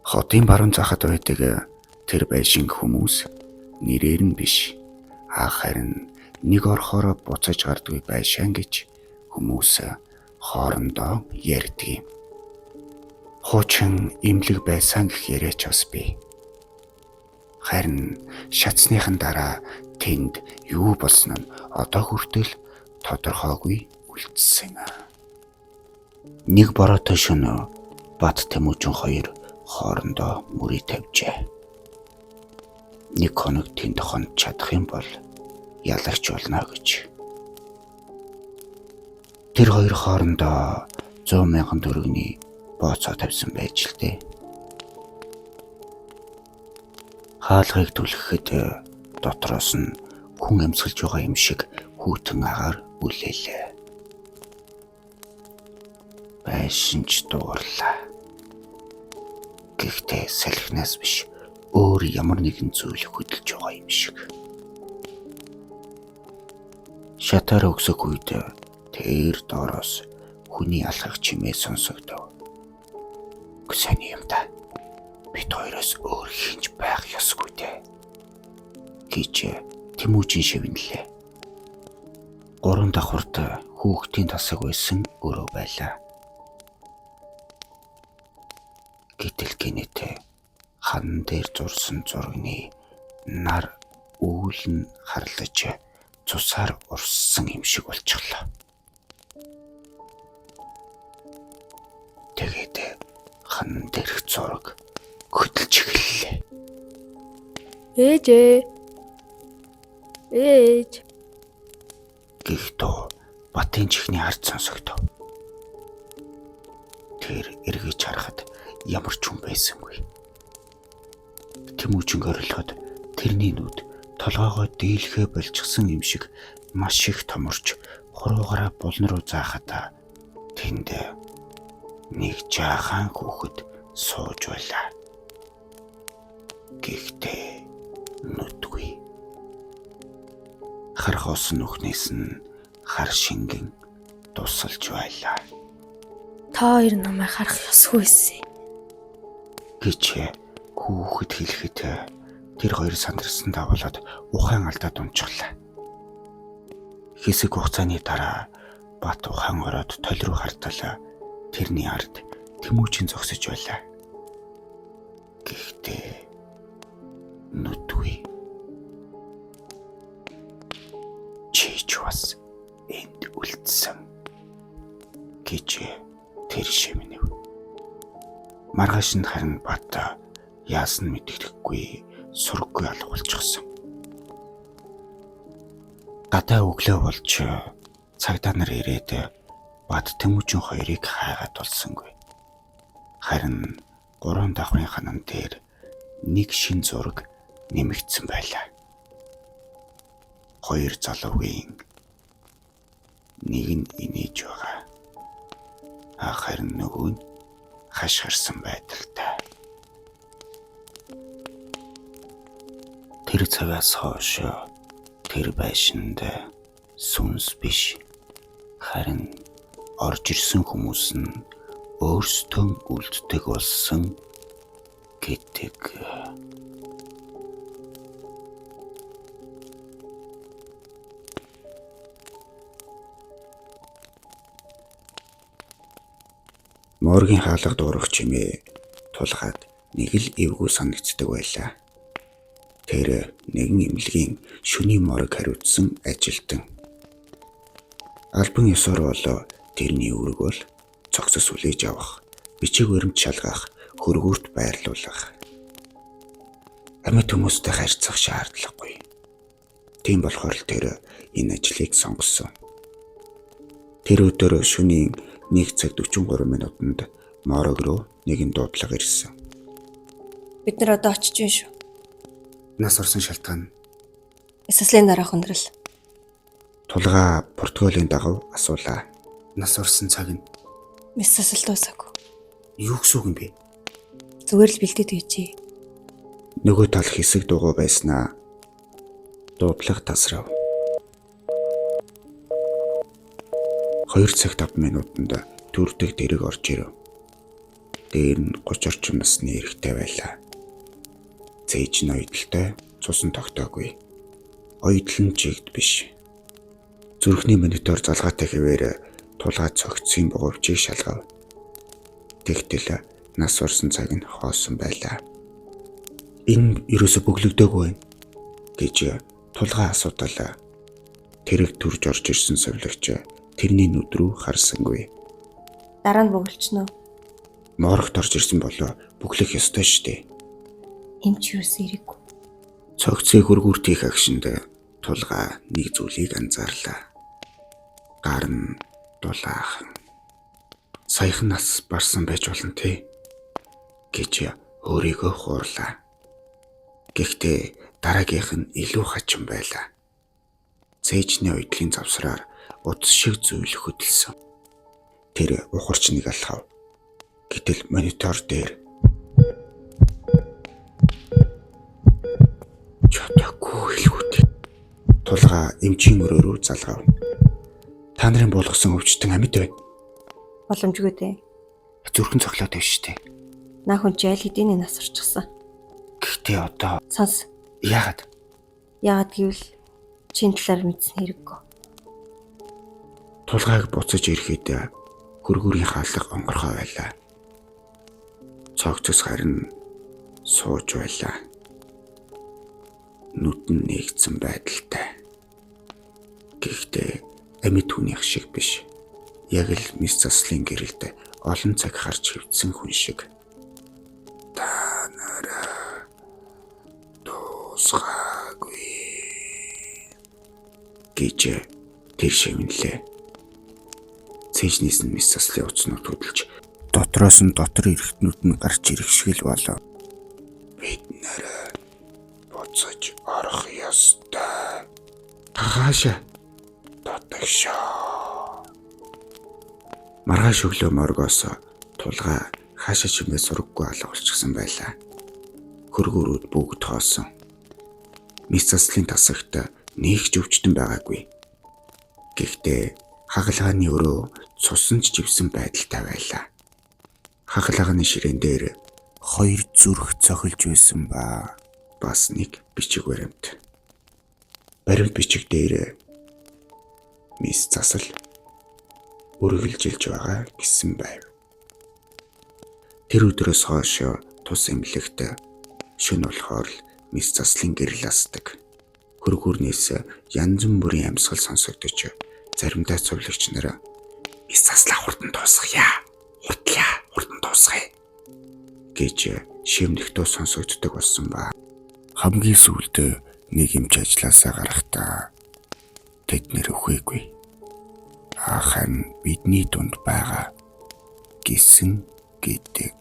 Хотын баруун захад байдаг тэр байшин хүмүүс нэрээр нь биш. Харин нэг орохоор буцаж гардгүй байшин гэж хүмүүс хоорондоо ярьдаг. Хуучин имлэг байсан гэх яриач бас бий. Харин шатсныхан дараа тэнд юу болсон нь одоо хүртэл тодорхойгүй үлдсэн. Нэг бороотой шөнө Бат Тэмүүжин хоёр хоорондоо мөрий тавьжээ. Нэг хоног тэнд хонд чадах юм бол ялагч болно гэж. Тэр хоёр хоорондоо 100,000 төгрөгийн бооцоо тавьсан байж л дээ. Хаалгыг түлхэхэд дотроос нь хүн амьсгалж байгаа юм шиг хүүтэн агаар үлээлээ. Байшинч дуурлаа. Гэхдээ салхинаас биш өөр ямар нэгэн зүйл хөдөлж байгаа юм шиг. Шатаар өгсөг үед тэр доороос хүний алхах чимээ сонсогдов. Сайн юм да. Бид хоёроос өөр хинч байх ёсгүй дээ гэж Тэмүүжин шивнэлээ. 3 давхарт хүүхдийн тасаг байсан өрөө байлаа. Гэтэл гинэтэ хан дээр зурсан зургийн нар үүлэн харлаж цусаар урссан юм шиг болчихлоо. Тэгээд хан дээрх зураг хөдөлж эхэллээ. Ээж. Гэхдээ Батын чихний харц сонсогдов. Тэр эргэж харахад ямар ч хүн байсангүй. Тэмүүжин орилоход тэрний нүд толгоогоо дийлхэ болчихсон юм шиг маш их томорч хуруугаараа булан руу заахад тэнд нэг жаахан хүүхэд сууж байлаа. Гэхдээ нүдгүй. Хар хоосон нүхнээс нь хар шингэн тусалж байлаа. Та хоёр намайг харах ёсгүй байсан гэж хүүхэд хэлэхэд тэр хоёр сандарсандаа болоод ухаан алдаад унчихлаа. Хэсэг хугацааны дараа Бат ухаан ороод толь руу хартал тэрний ард Тэмүүжин зогсож байлаа. Гэхдээ нүдгүй. Чич бас энд үлдсэн гэж тэр шивнэв. Маргааш нь харин Бат яасан мэддэхгүй сурггүй алга болчихсон. Гадаа өглөө болж цагдаа нар ирээд Бат Тэмүүжин хоёрыг хайгаад болсонгүй. Харин 3 давхрын ханан дээр нэг шин зураг нэмэгдсэн байлаа. 2 залуугийн нэг нь инээж байгаа. Харин нөгөө нь хашгирсан байдалтай. Тэр цагаас хойш тэр байшинд сүнс биш, харин орж ирсэн хүмүүс нь өөрсдөө үлддэг болсон гэдэг. Моргийн хаалга дуурах чимээ тулгаад нэг л эвгүй санагддаг байлаа. Тэр нэгэн имлэгийн шөнийн морог хариуцсан ажилтан. Албан ёсоор бол тэрний үүрэг бол цогцос үлээж авах, бичиг баримт шалгах, хөргөөрт байрлуулах. Амьд хүмүүстэй харьцах шаардлагагүй. Тийм болохоор л тэр энэ ажлыг сонгосон. Тэр өдөр шөнийн 1 цаг 43 минутанд морог руу нэгэн дуудлага ирсэн. Бид нар одоо очиж байна шүү. Нас орсон шалтгаан. Эсэслийн дараах өндрөл. Тулгаа протоколын дагав асуулаа. Нас орсон цаг нь Эсэсэл дуусаагүй. юу гэсэн үг юм бэ? Зүгээр л бэлдээд байжээ. Нөгөө тал хэсэг дугуй байснаа. Дуудлага тасрав. 2 цаг 5 минутанд төрдөг дэрэг орж ирэв. Дээр нь 30 орчим насны эрэгтэй байлаа. Цээж нь оюуталтай, цусан тогтоогүй. Оюутал нь чигд биш. Зүрхний монитор залгаатай хэвээр тулгаа цогцсон боговчийг шалгав. Тэгтэл нас орсон цаг нь хоосон байлаа. Энэ ерөөсө бөглөгдөөгүй гэж тулгаа асуудал. Тэрэг төрж орж ирсэн совлогч тэрний нүд рүү харсангүй. Дараа нь бөглөчнө. Моорогт орж ирсэн болоо бүглэх ёстой штэ. Эмч юус ирээгүй. Цогцыг хөргүүртийн агшинд тулгаа нэг зүйлийг анзаарлаа. Гар нь дулаахан. Саяхан нас барсан байж болно те гэж өөрийгөө хуурлаа. Гэхдээ дараагийнх нь илүү хачин байлаа. Цээжний оюутлын завсраар утас шиг зүйл хөдөлсөн. Тэр ухарч нэг алхав. Гэтэл монитор дээр чотогүй хэлгүүт. Тулгаа эмчийн өрөө рүү залгав. Та нарын болгосон өвчтөн амьд байна. Боломжгүй дээ. Зүрхэн цоглоод байна штэ. Наахан ч аль хэдийн нас орчихсан. Гэхдээ одоо Сонс. яагаад? Яагаад гэвэл чин талаар мэдсэн хэрэггүй. Тулгааг буцаж ирэхэд хөргүүрийн хаалга онгорхой байлаа. Цогцос харин сууж байлаа. Нүд нь нэгдсэн байдалтай. Гэхдээ амьд хүнийх шиг биш. Яг л мис заслын гэрэлд олон цаг харж хөвдсөн хүн шиг. Та нараа дуусгаагүй гэж тэр шивнэлээ. Цэжнээс нь мис заслын уцнууд хөдөлж дотроос нь дотор эрэхтнүүд нь гарч ирэх шиг л болов. Бид нараа буцаж орох ёстой. Хаашаа? Дотогшоо. Маргааш өглөө моргоос тулгаа хаашаа чимээ сураггүй алга болчихсон байлаа. Хөргүүрүүд бүгд хоосон. Мис заслын тасагт нэг ч өвчтөн байгаагүй. Гэхдээ хагалгааны өрөө цусан ч живсэн байдалтай байлаа. Хагалгааны ширээн дээр 2 зүрх цохилж байсан ба бас нэг бичиг баримт. Баримт бичиг дээр мис засал үргэлжилж байгаа гэсэн байв. Тэр өдрөөс хойш тус эмнэлэгт шөнө болохоор л мис заслын гэрэл асдаг. Хөргүүрнээс янз бүрийн амьсгал сонсогдож заримдаа цовлогч нараа мис заслаа хурдан дуусгая. Хурдан дуусгая гэж шивнэхтөө сонсогддог болсон ба. Хамгийн сүүлд нэг эмч ажилласаа гарахдаа тэд нэр өхөөгүй. Харин бидний дунд байгаа гэсэн гэдэг.